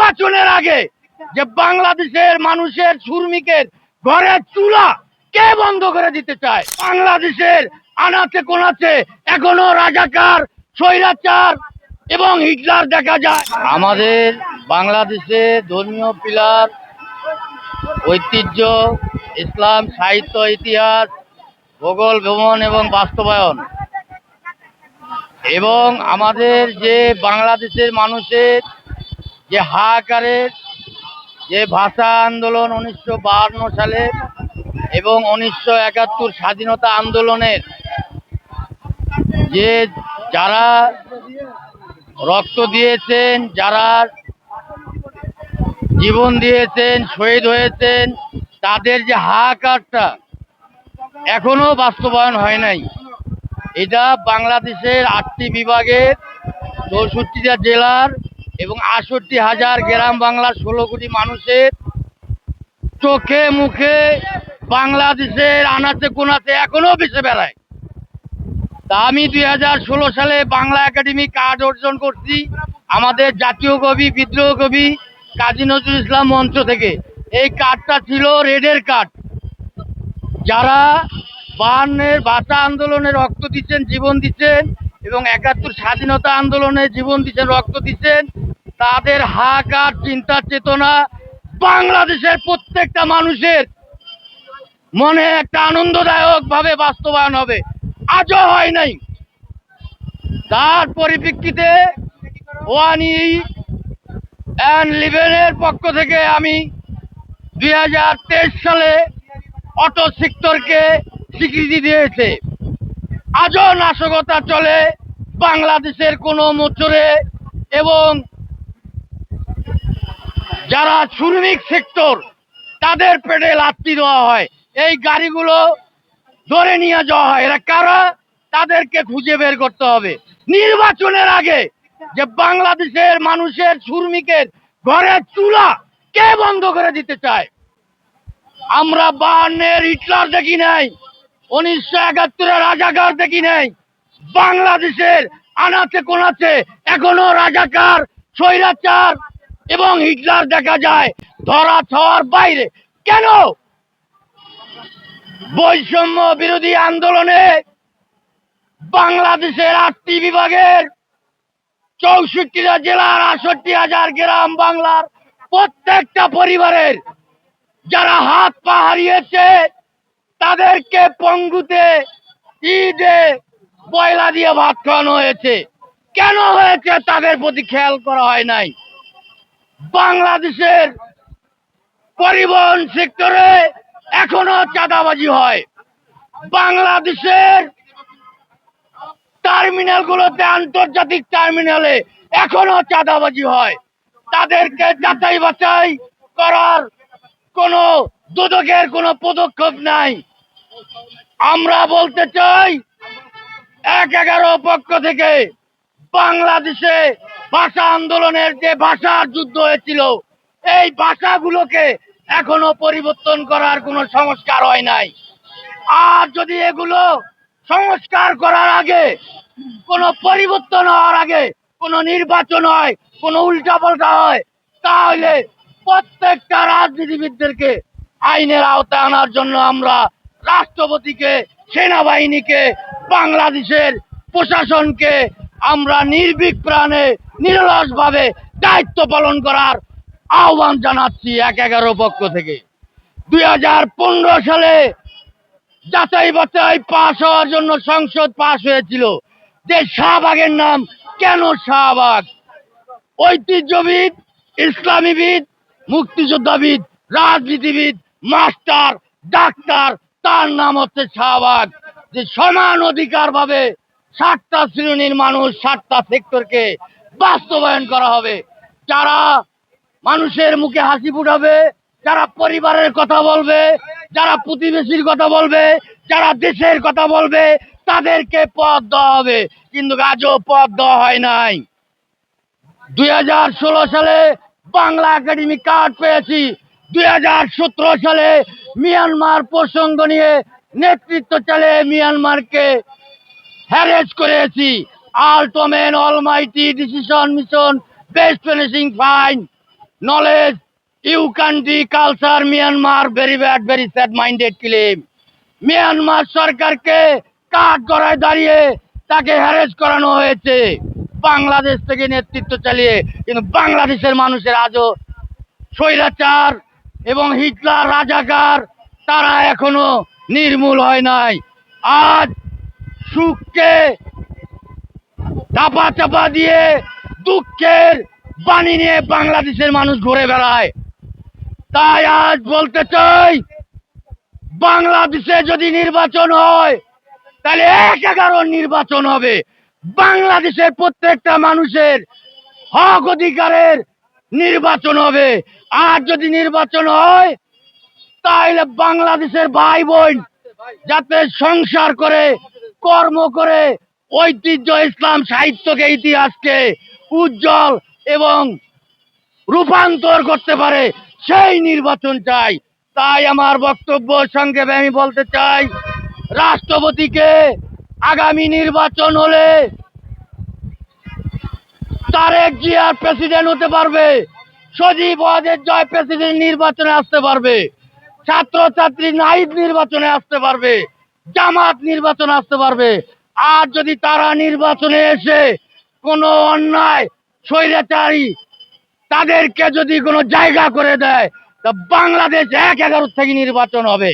নির্বাচনের আগে যে বাংলাদেশের মানুষের শ্রমিকের ঘরের চুলা কে বন্ধ করে দিতে চায়? বাংলাদেশের আনাচে কোনাচে এখনো রাজাকার, স্বৈরাচার এবং হিটলার দেখা যায়। আমাদের বাংলাদেশে ধর্মীয় পিলার, ঐতিহ্য, ইসলাম, সাহিত্য, ইতিহাস, ভূগোল, ভ্রমণ এবং বাস্তবায়ন, এবং আমাদের যে বাংলাদেশের মানুষের যে হাহাকারের যে ভাষা আন্দোলন 1952 সালে এবং 1971 স্বাধীনতা আন্দোলনের যে যারা রক্ত দিয়েছেন, যারা জীবন দিয়েছেন, শহীদ হয়েছেন, তাদের যে হাহাকারটা এখনো বাস্তবায়ন হয় নাই। এটা বাংলাদেশের 8টি বিভাগের 64টা জেলার এবং 68,000 গ্রাম বাংলার 16 কোটি মানুষের চোখে মুখে বাংলাদেশের আনাচে কোনাচে এখনো ভেসে বেড়ায়। তা আমি 2016 সালে বাংলা একাডেমি কার্ড অর্জন করছি আমাদের জাতীয় কবি, বিদ্রোহ কবি কাজী নজরুল ইসলাম মঞ্চ থেকে। এই কার্ডটা ছিল রেডের কার্ড। যারা 52-এর ভাষা আন্দোলনে রক্ত দিচ্ছেন, জীবন দিচ্ছেন, এবং 71 স্বাধীনতা আন্দোলনে জীবন দিচ্ছেন, রক্ত দিচ্ছেন, তাদের হাহাকার, চিন্তা, চেতনা বাংলাদেশের প্রত্যেকটা মানুষের মনে একটা আনন্দদায়ক ভাবে বাস্তবায়ন হবে। আজও হয় নাই। তার পরিপ্রেক্ষিতে ওয়ান ই অ্যান্ড লিভেনের পক্ষ থেকে আমি 2023 সালে অটো সেক্টরকে স্বীকৃতি দিয়েছে। আজও নাশকতা চলে বাংলাদেশের কোনো মোচরে, এবং যারা শ্রমিক সেক্টর তাদের পেটে লাথি দেওয়া হয়, এই গাড়িগুলো ধরে নিয়ে যাওয়া হয়। এরা কারা? তাদেরকে খুঁজে বের করতে হবে। নির্বাচনের আগে যে বাংলাদেশের মানুষের শ্রমিকের ঘরের চুলা কে বন্ধ করে দিতে চায়? আমরা 52-এর হিটলার দেখি নাই, 1971-এর রাজাকার দেখি নাই। বাংলাদেশের আনাচে কোনাচে এখনো রাজাকার, স্বৈরাচার এবং হিটলার দেখা যায়, ধরা ছোঁয়ার বাইরে। কেন? বৈষম্য বিরোধী আন্দোলনে বাংলাদেশের 8টি বিভাগের 64টা জেলার 68,000 গ্রাম বাংলার প্রত্যেকটা পরিবারের যারা হাত পা হারিয়েছে তাদেরকে পঙ্গুতে ঈদে পয়লা দিয়ে ভাত খাওয়ানো হয়েছে। কেন হয়েছে তাদের প্রতি খেয়াল করা হয় নাই। বাংলাদেশের পরিবহন সেক্টরে এখনো চাঁদাবাজি হয়। বাংলাদেশের টার্মিনালগুলোতে, আন্তর্জাতিক টার্মিনালে এখনো চাঁদাবাজি হয়। তাদেরকে যাচাই বাছাই করার কোনো দুদকের কোনো পদক্ষেপ নাই। আমরা বলতে চাই 1-11 পক্ষ থেকে বাংলাদেশে ভাষা আন্দোলনের যে ভাষার যুদ্ধ হয়েছিল, এই ভাষাগুলোকে এখনো পরিবর্তন করার কোনো সংস্কার হয় নাই। আর যদি এগুলো সংস্কার করার আগে, কোনো পরিবর্তন হওয়ার আগে কোনো নির্বাচন হয়, কোনো উল্টাপাল্টা হয়, তাহলে প্রত্যেকটা রাজনীতিবিদদেরকে আইনের আওতায় আনার জন্য আমরা রাষ্ট্রপতিকে, সেনাবাহিনীকে, বাংলাদেশের প্রশাসনকে আমরা নির্ভীক প্রাণে নিরলসভাবে দায়িত্ব পালন করার আহ্বান জানাচ্ছি 1-11 পক্ষ থেকে। 2015 সালে যাচাই বাছাই পাশ হওয়ার জন্য সংসদ পাশ হয়েছিল। যে শাহবাগের নাম কেন শাহবাগ? ঐতিহ্যবিদ, ইসলামীবিদ, মুক্তিযোদ্ধাবিদ, রাজনীতিবিদ, মাস্টার, ডাক্তার, তার নাম হচ্ছে শাহবাগ। যে সমান অধিকার ভাবে 7টা শ্রেণীর মানুষ, 7টা সেক্টরকে বাস্তবায়ন করা হবে। যারা মানুষের মুখে হাসি ফুটাবে, যারা পরিবারের কথা বলবে, যারা প্রতিবেশীর কথা বলবে, যারা দেশের কথা বলবে, তাদেরকে পদ দেওয়া হবে। কিন্তু আজও পদ দেওয়া হয় নাই। 2016 সালে বাংলা একাডেমি কার্ড পেয়েছি। 2017 সালে মিয়ানমার প্রসঙ্গ নিয়ে নেতৃত্ব চালিয়ে মিয়ানমারকে হ্যারেস করেছি। Ultimate Almighty decision mission best finishing fine knowledge, you country culture Myanmar very bad, very sad minded claim. Myanmar সরকারকে কাঠ গড়ায় দাঁড়িয়ে তাকে হ্যারেস করানো হয়েছে বাংলাদেশ থেকে নেতৃত্ব চালিয়ে, কিন্তু বাংলাদেশের মানুষের আজও স্বৈরাচার এবং হিটলার রাজাকার তারা এখনো নির্মূল হয় নাই। আজ সুখকে চাপা চাপা দিয়ে দুঃখের বাণী নিয়ে বাংলাদেশের মানুষ ঘুরে বেড়ায়। তাই আজ বলতে চাই, বাংলাদেশে যদি নির্বাচন হয় তাহলে ১/১১ নির্বাচন হবে। বাংলাদেশের প্রত্যেকটা মানুষের হক অধিকারের নির্বাচন হবে। আর যদি নির্বাচন হয় তাহলে বাংলাদেশের ভাই বোন যাতে সংসার করে, কর্ম করে, ঐতিহ্য, ইসলাম, সাহিত্যকে, ইতিহাসকে উজ্জ্বল এবং রূপান্তর করতে পারে, সেই নির্বাচন চাই। তাই আমার বক্তব্য সংক্ষেপে আমি বলতে চাই, রাষ্ট্রপতিকে আগামী নির্বাচন হলে তারেক জিয়ার প্রেসিডেন্ট হতে পারবে, সজীব ওয়াজেদ জয় প্রেসিডেন্ট নির্বাচনে আসতে পারবে, ছাত্রছাত্রী নাহিদ নির্বাচনে আসতে পারবে, জামাত নির্বাচনে আসতে পারবে। আর যদি তারা নির্বাচনে এসে কোনো অন্যায় স্বৈরাচারী তাদেরকে যদি কোনো জায়গা করে দেয়, তা বাংলাদেশ ১/১১ থেকে নির্বাচন হবে।